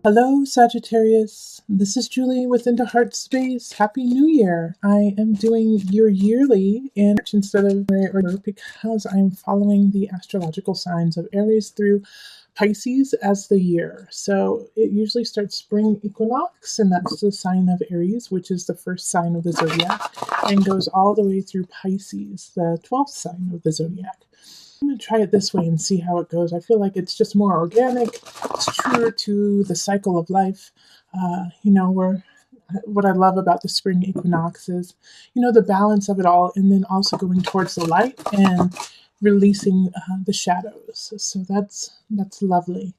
Hello, Sagittarius. This is Julie with Into Heart Space. Happy New Year. I am doing your yearly in instead of order because I'm following the astrological signs of Aries through Pisces as the year. So it usually starts spring equinox, and that's the sign of Aries, which is the first sign of the zodiac, and goes all the way through Pisces, the 12th sign of the zodiac. I'm going to try it this way and see how it goes. I feel like it's just more organic. It's truer to the cycle of life. What I love about the spring equinox is, the balance of it all, and then also going towards the light and releasing the shadows. So that's lovely.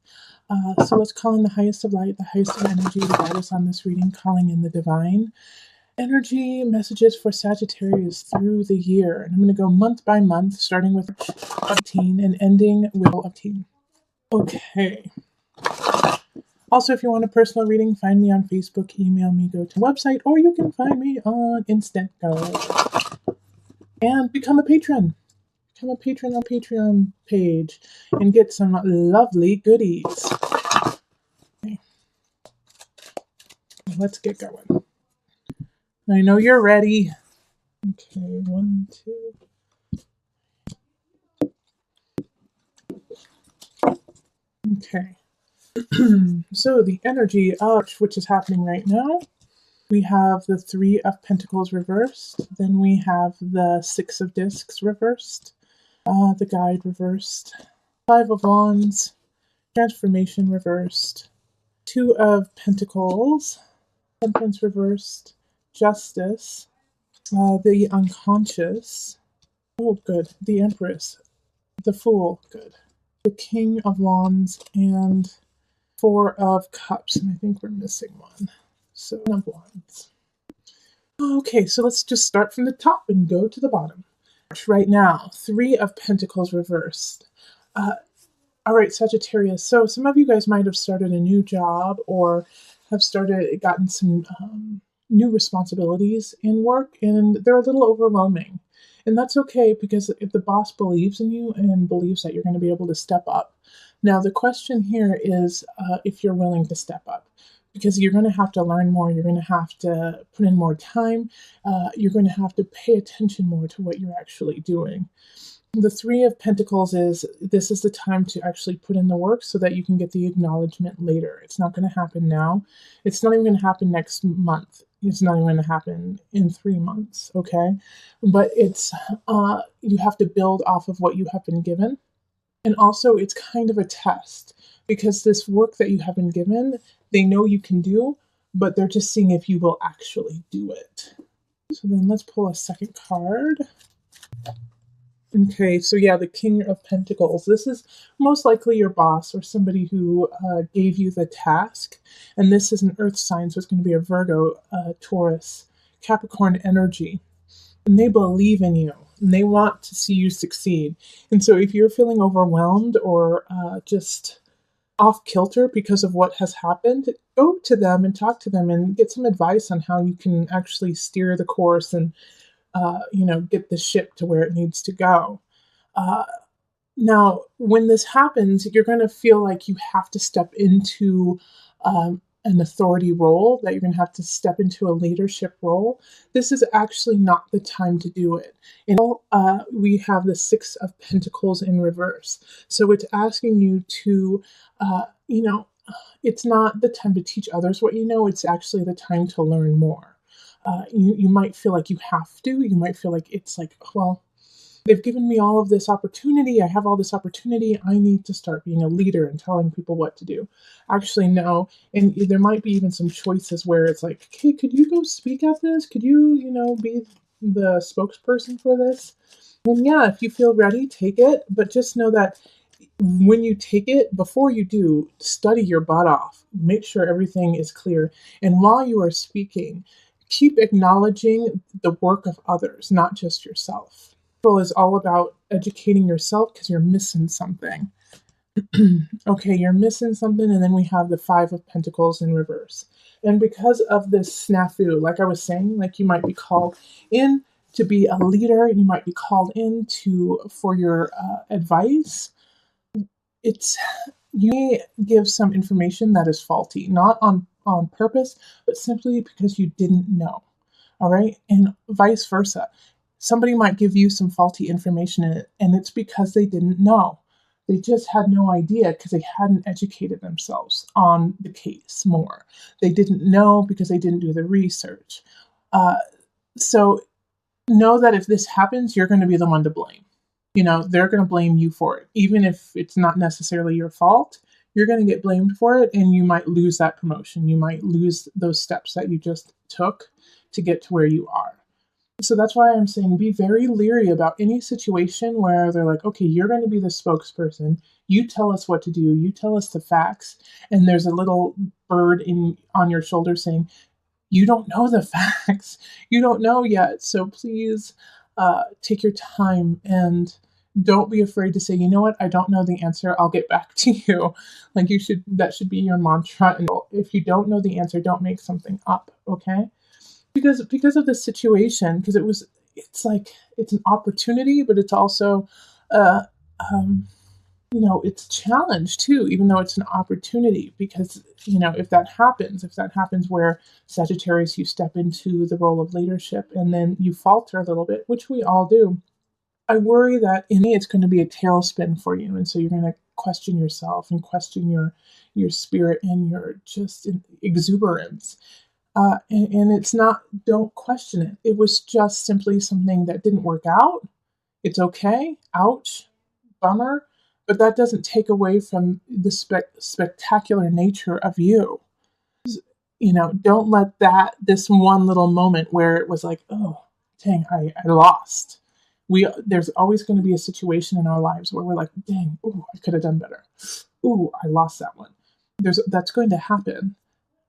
So let's call in the highest of light, the highest of energy to guide us on this reading, calling in the divine energy messages for Sagittarius through the year. And I'm going to go month by month, starting with 18 and ending with 18. Okay. Also, if you want a personal reading, find me on Facebook, email me, go to the website, or you can find me on Instant Go. And become a patron. Become a patron on Patreon page and get some lovely goodies. Okay. Let's get going. I know you're ready. Okay, 1, 2. Okay. So the energy of which is happening right now, we have the 3 of Pentacles reversed. Then we have the 6 of Discs reversed. The Guide reversed. 5 of Wands. Transformation reversed. 2 of Pentacles. Temperance reversed. Justice. The Unconscious. Oh, good. The Empress. The Fool. Good. The King of Wands. And 4 of Cups. And I think we're missing one. So, of Wands. Okay, so let's just start from the top and go to the bottom. Right now, 3 of Pentacles reversed. All right, Sagittarius. So some of you guys might have started a new job or have gotten some new responsibilities in work, and they're a little overwhelming. And that's okay, because if the boss believes in you and believes that you're going to be able to step up. Now, the question here is if you're willing to step up, because you're going to have to learn more. You're going to have to put in more time. You're going to have to pay attention more to what you're actually doing. The 3 of Pentacles this is the time to actually put in the work so that you can get the acknowledgement later. It's not going to happen now. It's not even going to happen next month. It's not even going to happen in 3 months, okay? But it's you have to build off of what you have been given. And also, it's kind of a test, because this work that you have been given, they know you can do, but they're just seeing if you will actually do it. So then let's pull a second card. Okay, so yeah, the King of Pentacles. This is most likely your boss or somebody who gave you the task. And this is an earth sign, so it's going to be a Virgo, Taurus, Capricorn energy. And they believe in you, and they want to see you succeed. And so if you're feeling overwhelmed or just off kilter because of what has happened, go to them and talk to them and get some advice on how you can actually steer the course and get the ship to where it needs to go. Now, when this happens, you're going to feel like you have to step into an authority role, that you're going to have to step into a leadership role. This is actually not the time to do it. We have the 6 of Pentacles in reverse. So it's asking you to, it's not the time to teach others what you know. It's actually the time to learn more. You might feel like you have to. You might feel like it's like, well, they've given me all of this opportunity. I have all this opportunity. I need to start being a leader and telling people what to do. Actually, no. And there might be even some choices where it's like, hey, could you go speak at this? Could you, be the spokesperson for this? And yeah, if you feel ready, take it. But just know that when you take it, before you do, study your butt off. Make sure everything is clear. And while you are speaking, keep acknowledging the work of others, not just yourself. Is all about educating yourself because you're missing something. Okay, you're missing something, and then we have the 5 of Pentacles in reverse. And because of this snafu, like I was saying, like you might be called in to be a leader, you might be called in for your advice. It's you may give some information that is faulty, not on purpose, but simply because you didn't know. All right. And vice versa. Somebody might give you some faulty information in it, and it's because they didn't know. They just had no idea because they hadn't educated themselves on the case more. They didn't know because they didn't do the research. So know that if this happens, you're going to be the one to blame. They're going to blame you for it. Even if it's not necessarily your fault, you're going to get blamed for it, and you might lose that promotion. You might lose those steps that you just took to get to where you are. So that's why I'm saying be very leery about any situation where they're like, okay, you're going to be the spokesperson. You tell us what to do. You tell us the facts. And there's a little bird on your shoulder saying, you don't know the facts. You don't know yet. So please take your time and don't be afraid to say, you know what, I don't know the answer. I'll get back to you. Like that should be your mantra. And if you don't know the answer, don't make something up. Okay. Because of the situation, because it's an opportunity, but it's also, uh, it's challenge too, even though it's an opportunity. Because if that happens where Sagittarius, you step into the role of leadership and then you falter a little bit, which we all do. I worry that it's going to be a tailspin for you, and so you're going to question yourself and question your spirit and your just exuberance. And it's not, don't question it. It was just simply something that didn't work out. It's okay. Ouch. Bummer. But that doesn't take away from the spectacular nature of you. Don't let this one little moment where it was like, oh, dang, I lost. There's always going to be a situation in our lives where we're like, dang, ooh, I could have done better. Ooh, I lost that one. That's going to happen.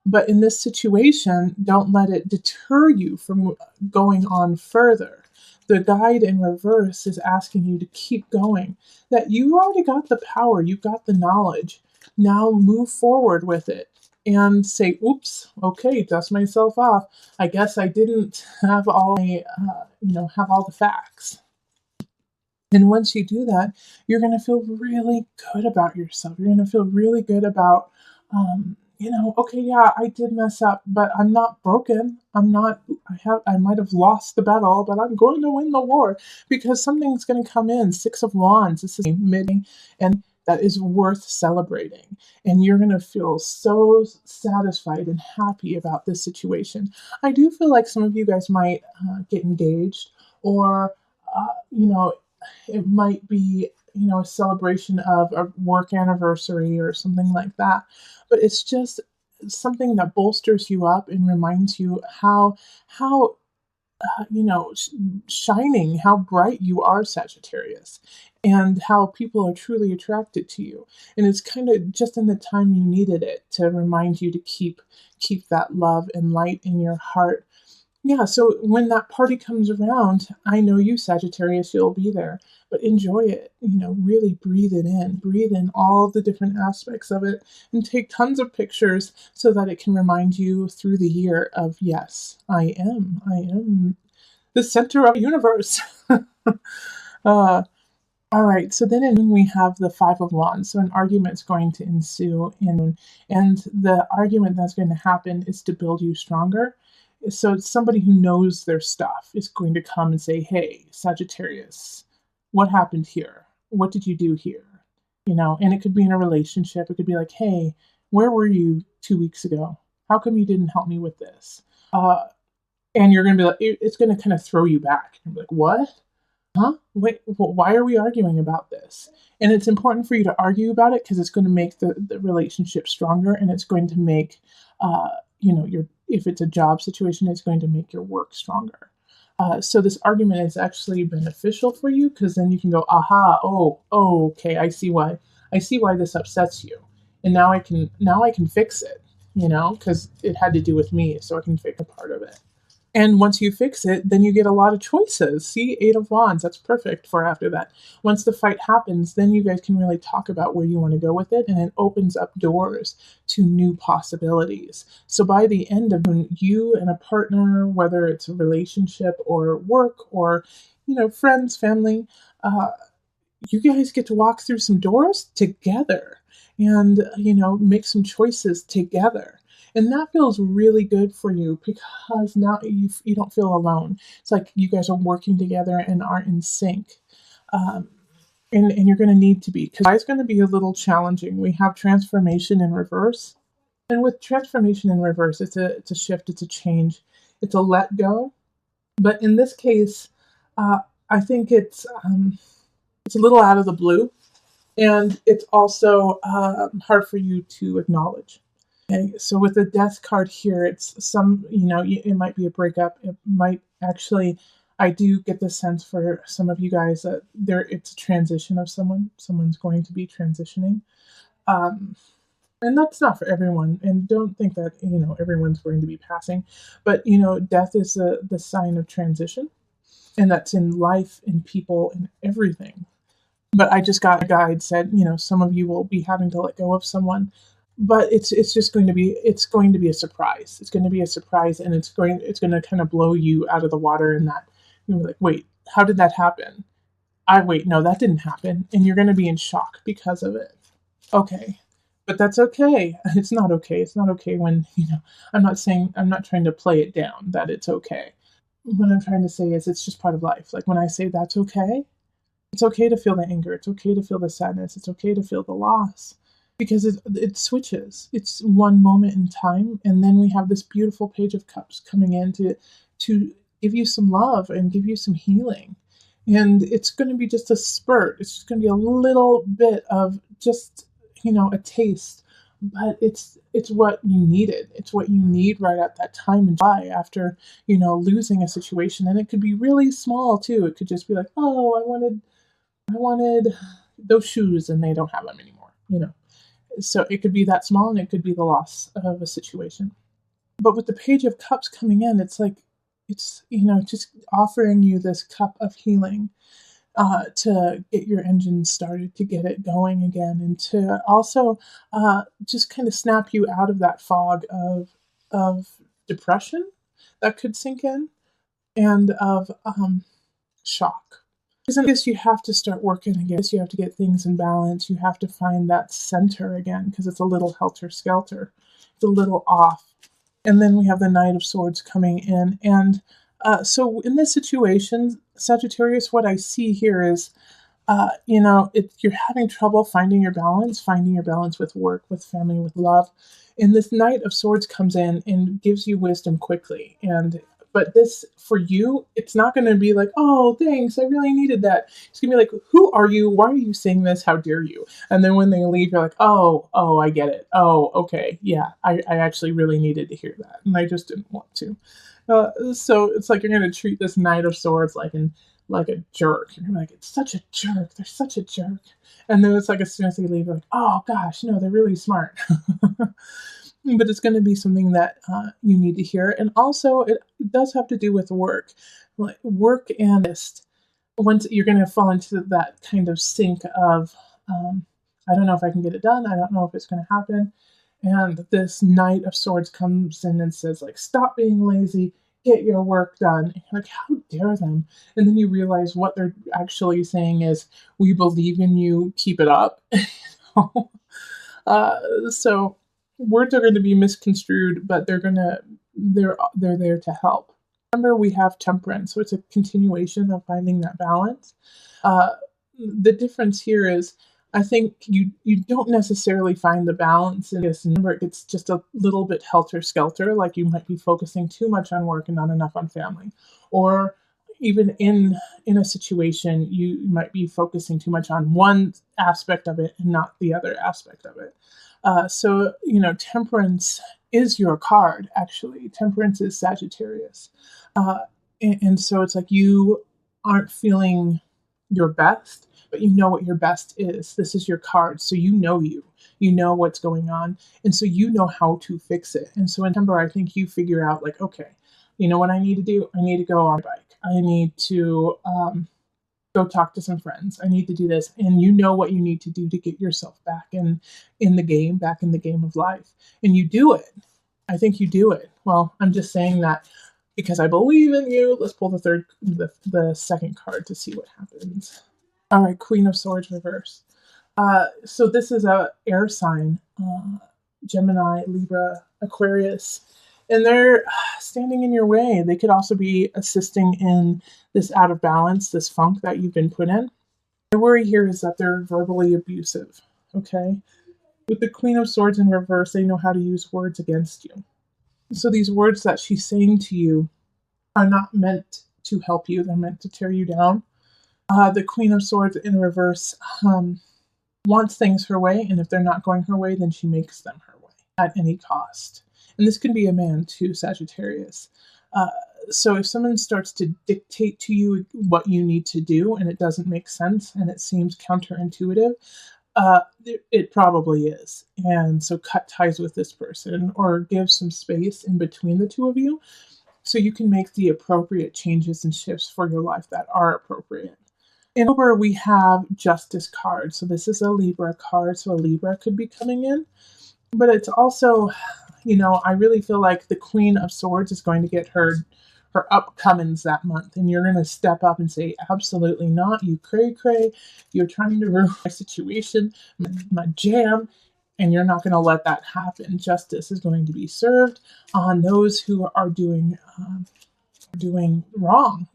But in this situation, don't let it deter you from going on further. The guide in reverse is asking you to keep going, that you already got the power, you got the knowledge. Now move forward with it and say, oops, okay, dust myself off. I guess I didn't have all the facts. And once you do that, you're going to feel really good about yourself. You're going to feel really good about, okay, yeah, I did mess up, but I'm not broken. I might have lost the battle, but I'm going to win the war because something's going to come in. 6 of Wands, this is mid, and that is worth celebrating. And you're going to feel so satisfied and happy about this situation. I do feel like some of you guys might get engaged, or, it might be, a celebration of a work anniversary or something like that. But it's just something that bolsters you up and reminds you how shining, how bright you are, Sagittarius, and how people are truly attracted to you. And it's kind of just in the time you needed it to remind you to keep that love and light in your heart. Yeah, so when that party comes around, I know you, Sagittarius, you'll be there, but enjoy it. Really breathe in all the different aspects of it, and take tons of pictures so that it can remind you through the year of, yes, I am the center of the universe. All right, so then we have the 5 of Wands. So an argument's going to ensue, and the argument that's going to happen is to build you stronger. So it's somebody who knows their stuff is going to come and say, hey, Sagittarius, what happened here? What did you do here? And it could be in a relationship. It could be like, hey, where were you 2 weeks ago? How come you didn't help me with this? And you're going to be like, it's going to kind of throw you back. You're like, what? Huh? Wait, why are we arguing about this? And it's important for you to argue about it because it's going to make the relationship stronger, and it's going to make, if it's a job situation, it's going to make your work stronger. So this argument is actually beneficial for you because then you can go, aha, oh, okay, I see why this upsets you, and now I can fix it, because it had to do with me, so I can fix a part of it. And once you fix it, then you get a lot of choices. See, 8 of Wands, that's perfect for after that. Once the fight happens, then you guys can really talk about where you want to go with it, and it opens up doors to new possibilities. So by the end of when you and a partner, whether it's a relationship or work or, friends, family, you guys get to walk through some doors together and, make some choices together. And that feels really good for you because now you don't feel alone. It's like you guys are working together and are in sync. Um, and you're going to need to be, because it's going to be a little challenging. We have transformation in reverse. And with transformation in reverse, it's a shift, it's a change, it's a let go. But in this case, uh, I think it's a little out of the blue, and it's also hard for you to acknowledge. Okay, so with the death card here, it's it might be a breakup. It might actually, I do get the sense for some of you guys that it's a transition of someone. Someone's going to be transitioning. Um, and that's not for everyone. And don't think that, everyone's going to be passing. But, death is the sign of transition. And that's in life, in people, in everything. But I just got a guide said, some of you will be having to let go of someone, but it's just going to be a surprise. It's going to be a surprise, and it's going to kind of blow you out of the water. In that you're like, wait, how did that happen? Wait, no, that didn't happen, and you're going to be in shock because of it. Okay, but that's okay. It's not okay. It's not okay when I'm not trying to play it down that it's okay. What I'm trying to say is it's just part of life. Like when I say that's okay, it's okay to feel the anger. It's okay to feel the sadness. It's okay to feel the loss because it switches. It's one moment in time, and then we have this beautiful Page of Cups coming in to give you some love and give you some healing. And it's going to be just a spurt. It's just going to be a little bit of just a taste, but it's what you needed. It's what you need right at that time and July after losing a situation, and it could be really small too. It could just be like, oh, I wanted those shoes and they don't have them anymore. So it could be that small, and it could be the loss of a situation. But with the Page of Cups coming in, it's like, it's, just offering you this cup of healing to get your engine started, to get it going again, and to also just kind of snap you out of that fog of depression that could sink in, and of shock. Because I guess you have to start working again. You have to get things in balance. You have to find that center again because it's a little helter-skelter. It's a little off. And then we have the Knight of Swords coming in. And so in this situation, Sagittarius, what I see here is, you're having trouble finding your balance with work, with family, with love. And this Knight of Swords comes in and gives you wisdom quickly. But this, for you, it's not going to be like, oh, thanks, I really needed that. It's going to be like, who are you? Why are you saying this? How dare you? And then when they leave, you're like, oh, I get it. Oh, okay, yeah, I actually really needed to hear that, and I just didn't want to. So it's like you're going to treat this Knight of Swords like a jerk. You're like, it's such a jerk. They're such a jerk. And then it's like as soon as they leave, you're like, oh gosh, no, they're really smart. But it's going to be something that you need to hear. And also, it does have to do with work. Like work and once you're going to fall into that kind of sink of, I don't know if I can get it done. I don't know if it's going to happen. And this Knight of Swords comes in and says, like, stop being lazy, get your work done. And you're like, how dare them? And then you realize what they're actually saying is, we believe in you, keep it up. So words are going to be misconstrued, but they're there to help. Remember, we have Temperance, so it's a continuation of finding that balance. The difference here is, I think you don't necessarily find the balance in this. Remember, it's just a little bit helter-skelter, like you might be focusing too much on work and not enough on family. Or even in a situation, you might be focusing too much on one aspect of it and not the other aspect of it. So, Temperance is your card, actually. Temperance is Sagittarius. And so it's like you aren't feeling your best, but you know what your best is. This is your card, so you know what's going on, and so you know how to fix it. And so in September, I think you figure out, like, okay, you know what I need to do? I need to go on a bike. I need to go talk to some friends. I need to do this. And you know what you need to do to get yourself back in the game, back in the game of life. And you do it. I think you do it. Well, I'm just saying that because I believe in you. Let's pull the second card to see what happens. All right, Queen of Swords reverse. So this is a air sign, Gemini, Libra, Aquarius, and they're standing in your way. They could also be assisting in this out of balance, this funk that you've been put in. My worry here is that they're verbally abusive, okay? With the Queen of Swords in reverse, they know how to use words against you. So these words that she's saying to you are not meant to help you, they're meant to tear you down. The Queen of Swords in reverse wants things her way, and if they're not going her way, then she makes them her way at any cost. And this can be a man too, Sagittarius. So if someone starts to dictate to you what you need to do and it doesn't make sense and it seems counterintuitive, it probably is. And so cut ties with this person or give some space in between the two of you so you can make the appropriate changes and shifts for your life that are appropriate. In Libra, we have Justice card. So this is a Libra card. So a Libra could be coming in. But it's also, I really feel like the Queen of Swords is going to get her upcomings that month. And you're going to step up and say, absolutely not. You cray. You're trying to ruin my situation, my jam. And you're not going to let that happen. Justice is going to be served on those who are doing wrong,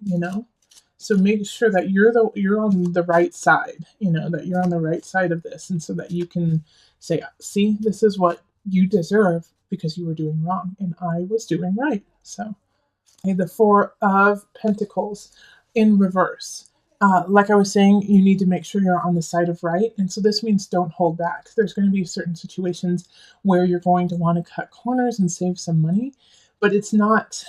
So make sure that you're on the right side, that you're on the right side of this, and so that you can say, see, this is what you deserve because you were doing wrong and I was doing right. So the Four of Pentacles in reverse. Like I was saying, you need to make sure you're on the side of right. And so this means don't hold back. There's going to be certain situations where you're going to want to cut corners and save some money, but it's not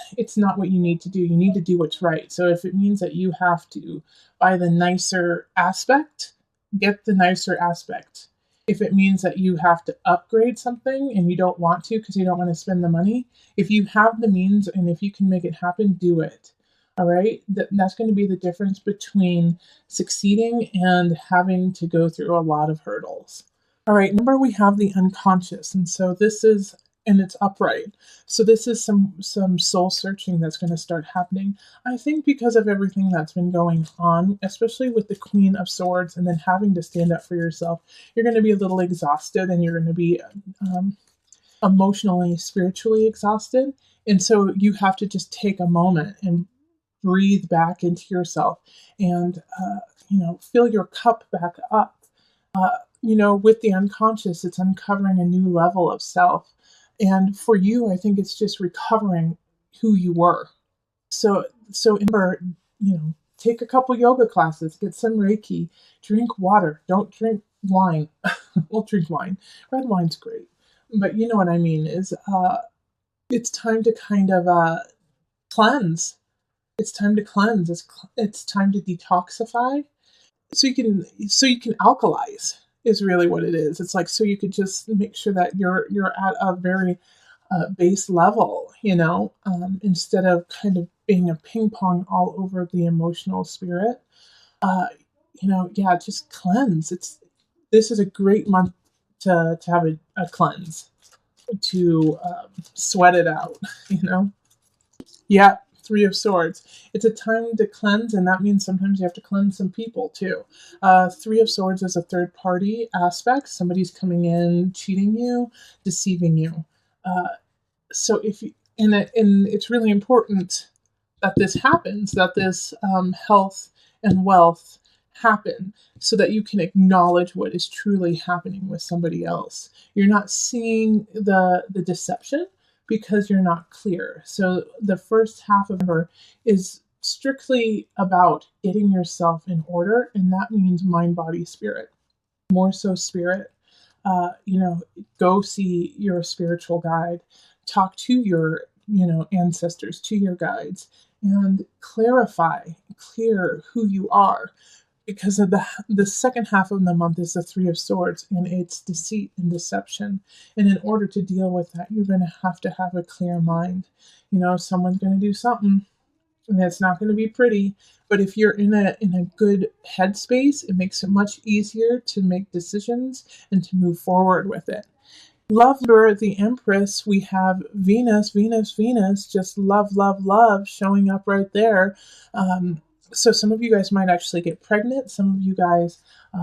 what you need to do. You need to do what's right. So if it means that you have to buy the nicer aspect, get the nicer aspect. If it means that you have to upgrade something and you don't want to because you don't want to spend the money, if you have the means and if you can make it happen, do it. All right, that's going to be the difference between succeeding and having to go through a lot of hurdles. All right, number we have the unconscious, and so this is, and it's upright. So this is some soul searching that's going to start happening. I think because of everything that's been going on, especially with the Queen of Swords, and then having to stand up for yourself, you're going to be a little exhausted, and you're going to be emotionally, spiritually exhausted, and so you have to just take a moment and breathe back into yourself and, fill your cup back up. With the unconscious, it's uncovering a new level of self. And for you, I think it's just recovering who you were. So remember, take a couple yoga classes, get some Reiki, drink water. Don't drink wine. Well, drink wine. Red wine's great. But you know what I mean is it's time to kind of cleanse. It's time to cleanse. It's time to detoxify. So you can alkalize is really what it is. It's like so you could just make sure that you're at a very base level, instead of kind of being a ping pong all over the emotional spirit. Just cleanse. This is a great month to have a cleanse, to sweat it out, Yeah. Three of Swords. It's a time to cleanse, and that means sometimes you have to cleanse some people too. Three of Swords is a third party aspect. Somebody's coming in, cheating you, deceiving you. So if you, and it's really important that this happens, that this health and wealth happen, so that you can acknowledge what is truly happening with somebody else. You're not seeing the deception because you're not clear. So the first half of her is strictly about getting yourself in order, and that means mind, body, spirit. More so spirit. Go see your spiritual guide, talk to your, ancestors, to your guides, and clear who you are. Because of the second half of the month is the Three of Swords, and it's deceit and deception. And in order to deal with that, you're going to have a clear mind. Someone's going to do something, and it's not going to be pretty. But if you're in a good headspace, it makes it much easier to make decisions and to move forward with it. Love for the Empress, we have Venus, just love, showing up right there. So some of you guys might actually get pregnant. Some of you guys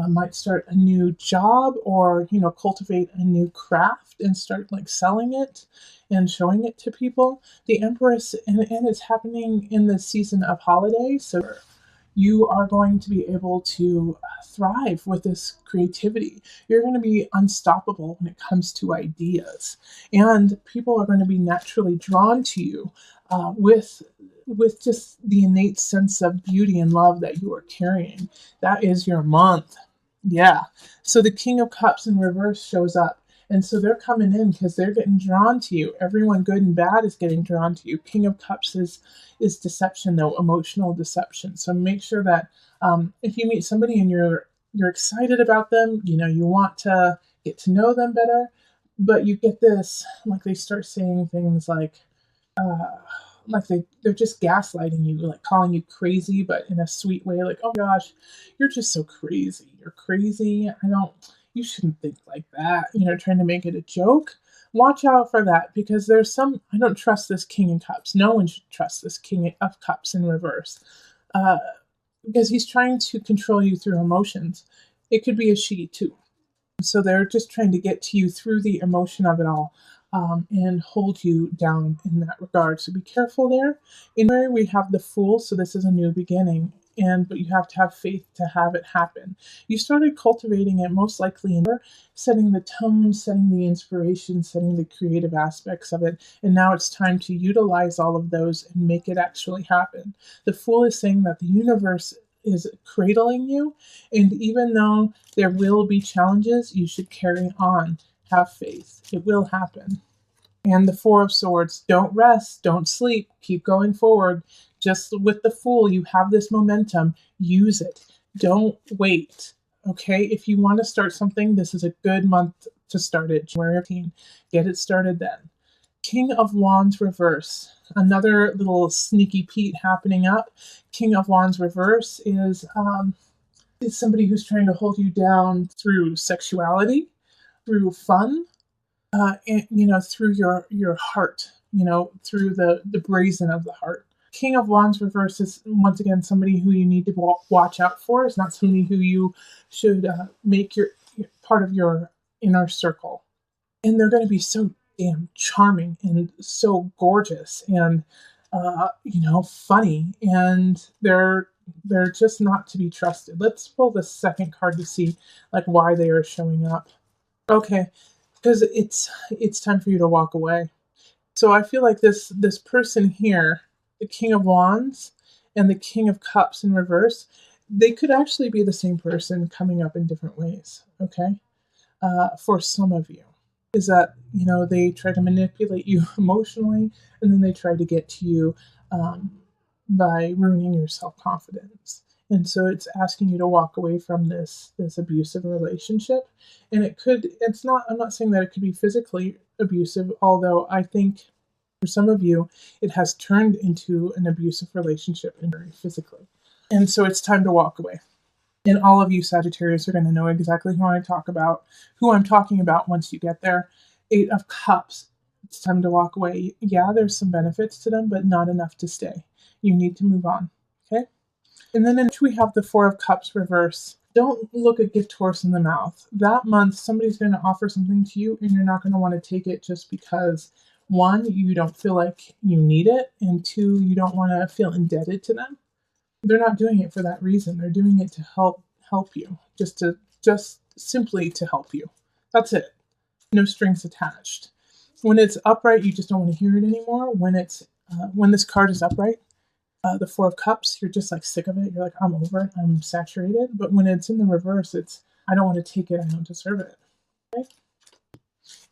might start a new job, or cultivate a new craft and start like selling it and showing it to people. The Empress, and it's happening in the season of holidays, so you are going to be able to thrive with this creativity. You're going to be unstoppable when it comes to ideas, and people are going to be naturally drawn to you with just the innate sense of beauty and love that you are carrying. That is your month. Yeah. So the King of Cups in reverse shows up. And so they're coming in because they're getting drawn to you. Everyone good and bad is getting drawn to you. King of Cups is deception, though, emotional deception. So make sure that if you meet somebody and you're excited about them, you want to get to know them better, but you get this, like they start saying things like they're just gaslighting you, like calling you crazy, but in a sweet way, like, oh gosh, you're just so crazy. You're crazy. You shouldn't think like that, trying to make it a joke. Watch out for that, because I don't trust this King of Cups. No one should trust this King of Cups in reverse, because he's trying to control you through emotions. It could be a she too. So they're just trying to get to you through the emotion of it all, and hold you down in that regard. So be careful there. In where we have the Fool, so this is a new beginning, but you have to have faith to have it happen. You started cultivating it most likely in setting the tone, setting the inspiration, setting the creative aspects of it, and now it's time to utilize all of those and make it actually happen. The Fool is saying that the universe is cradling you, and even though there will be challenges, you should carry on. Have faith. It will happen. And the Four of Swords, don't rest, don't sleep, keep going forward. Just with the Fool, you have this momentum. Use it. Don't wait. Okay? If you want to start something, this is a good month to start it. January 15. Get it started then. King of Wands reverse. Another little sneaky Pete happening up. King of Wands reverse is somebody who's trying to hold you down through sexuality, through fun, and, through your heart, through the brazen of the heart. King of Wands reverse is, once again, somebody who you need to watch out for. It's not somebody who you should make your part of your inner circle. And they're going to be so damn charming and so gorgeous and funny, and they're just not to be trusted. Let's pull the second card to see like why they are showing up. Okay, because it's time for you to walk away. So I feel like this person here, the King of Wands and the King of Cups in reverse, they could actually be the same person coming up in different ways. Okay, for some of you, is that they try to manipulate you emotionally, and then they try to get to you by ruining your self-confidence. And so it's asking you to walk away from this abusive relationship. And I'm not saying that it could be physically abusive, although I think for some of you, it has turned into an abusive relationship and very physically. And so it's time to walk away. And all of you Sagittarius are going to know exactly who I'm talking about once you get there. 8 of Cups. It's time to walk away. Yeah, there's some benefits to them, but not enough to stay. You need to move on. Okay? And then we have the 4 of Cups reverse. Don't look a gift horse in the mouth. That month, somebody's going to offer something to you, and you're not going to want to take it just because, 1, you don't feel like you need it, and 2, you don't want to feel indebted to them. They're not doing it for that reason. They're doing it to help you, just simply to help you. That's it. No strings attached. When it's upright, you just don't want to hear it anymore. When this card is upright, the 4 of Cups, you're just like sick of it. You're like, I'm over it. I'm saturated. But when it's in the reverse, it's, I don't want to take it. I don't deserve it. Okay?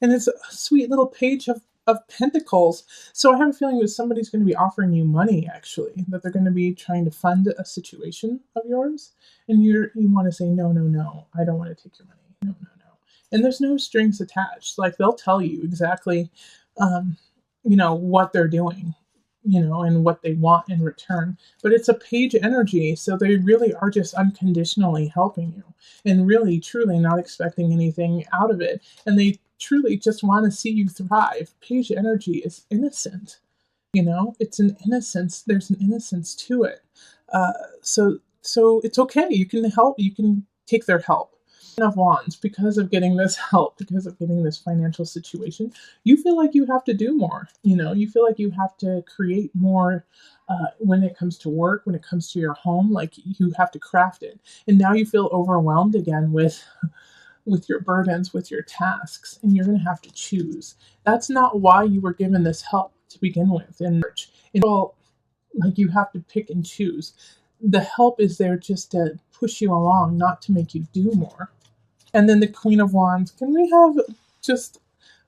And it's a sweet little page of Pentacles. So I have a feeling that somebody's going to be offering you money, actually, that they're going to be trying to fund a situation of yours. And you want to say, no, I don't want to take your money. No. And there's no strings attached. Like, they'll tell you exactly, what they're doing, and what they want in return. But it's a page energy, so they really are just unconditionally helping you and really, truly not expecting anything out of it. And they truly just want to see you thrive. Page energy is innocent. It's an innocence. There's an innocence to it. Uh, so it's okay. You can help. You can take their help. Of Wands, because of getting this help, because of getting this financial situation, you feel like you have to do more. You feel like you have to create more when it comes to work, when it comes to your home. Like you have to craft it, and now you feel overwhelmed again with your burdens, with your tasks, and you're going to have to choose. That's not why you were given this help to begin with. And well, like you have to pick and choose. The help is there just to push you along, not to make you do more. And then the Queen of Wands. Can we have just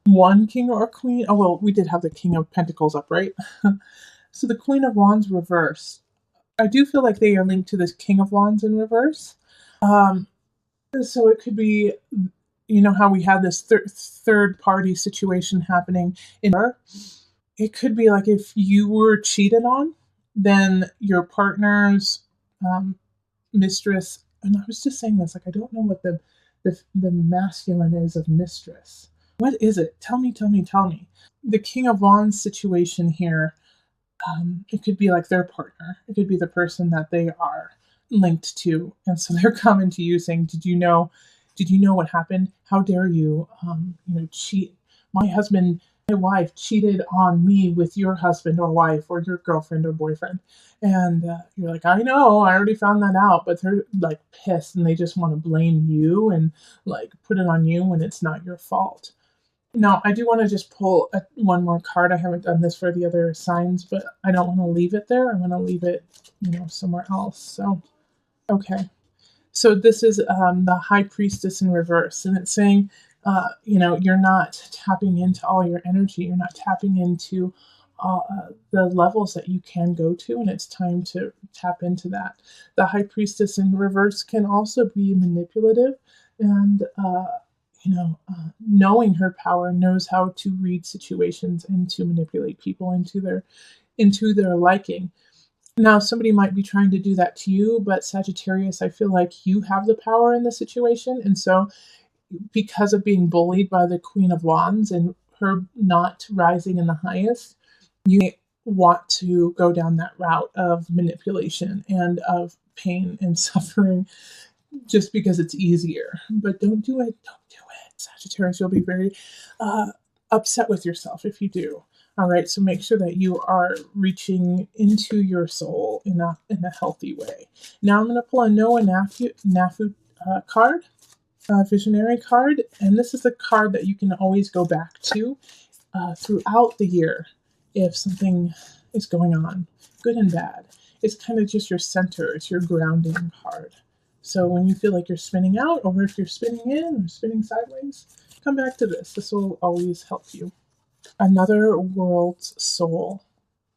one king or queen? Oh, well, we did have the King of Pentacles up, right? So the Queen of Wands reverse. I do feel like they are linked to this King of Wands in reverse. So it could be, how we had this third party situation happening in her. It could be like if you were cheated on, then your partner's mistress, and I was just saying this, like I don't know what the masculine is of mistress. What is it? Tell me. The King of Wands situation here, it could be like their partner. It could be the person that they are linked to, and so they're coming to you saying, "Did you know what happened? How dare you, cheat? My wife cheated on me with your husband or wife or your girlfriend or boyfriend." And you're like, "I know, I already found that out," but they're like pissed and they just want to blame you and like put it on you when it's not your fault. Now, I do want to just pull one more card. I haven't done this for the other signs, but I don't want to leave it there. I want to leave it, somewhere else. So, okay. So this is the High Priestess in reverse, and it's saying, you're not tapping into all your energy. You're not tapping into the levels that you can go to, and it's time to tap into that. The High Priestess in reverse can also be manipulative, and knowing her power, knows how to read situations and to manipulate people into their liking. Now, somebody might be trying to do that to you, but Sagittarius, I feel like you have the power in the situation. And so, because of being bullied by the Queen of Wands and her not rising in the highest, you may want to go down that route of manipulation and of pain and suffering just because it's easier. But don't do it. Don't do it. Sagittarius, you'll be very upset with yourself if you do. All right, so make sure that you are reaching into your soul in a healthy way. Now I'm going to pull a Noah Nafu card, visionary card, and this is a card that you can always go back to throughout the year if something is going on, good and bad. It's kind of just your center, it's your grounding card. So when you feel like you're spinning out, or if you're spinning in or spinning sideways, come back to this. This will always help you. Another world's soul.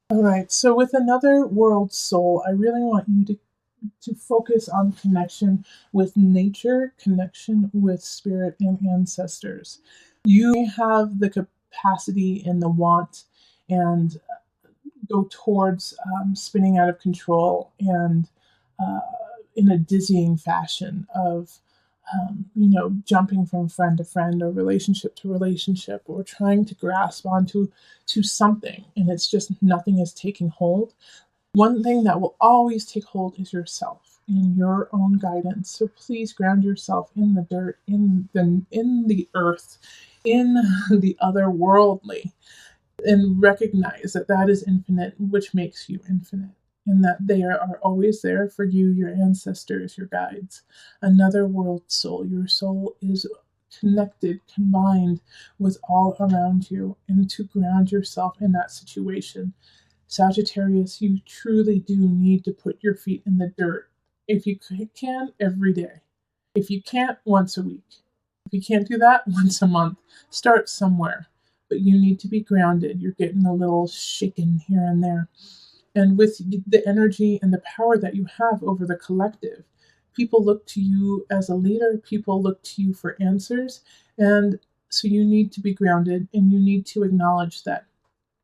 All right, so with another world's soul, I really want you to focus on connection with nature, connection with spirit and ancestors. You have the capacity and the want and go towards spinning out of control and in a dizzying fashion of jumping from friend to friend or relationship to relationship or trying to grasp onto something, and it's just nothing is taking hold. One thing that will always take hold is yourself and your own guidance. So please ground yourself in the dirt, in the earth, in the otherworldly, and recognize that is infinite, which makes you infinite. And that they are always there for you, your ancestors, your guides. Another world soul. Your soul is connected, combined with all around you, and to ground yourself in that situation. Sagittarius, you truly do need to put your feet in the dirt. If you can, every day. If you can't, once a week. If you can't do that, once a month. Start somewhere. But you need to be grounded. You're getting a little shaken here and there. And with the energy and the power that you have over the collective, people look to you as a leader, people look to you for answers, and so you need to be grounded and you need to acknowledge that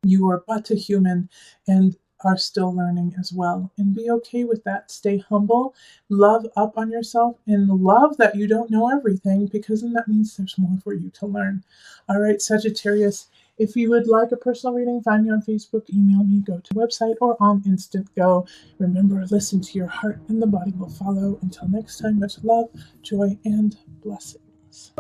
you are but a human and are still learning as well. And be okay with that. Stay humble, love up on yourself, and love that you don't know everything, because then that means there's more for you to learn. All right, Sagittarius, If you would like a personal reading, find me on Facebook, email me, go to the website, or on Instant Go. Remember, listen to your heart and the body will follow. Until next time, much love, joy, and blessings.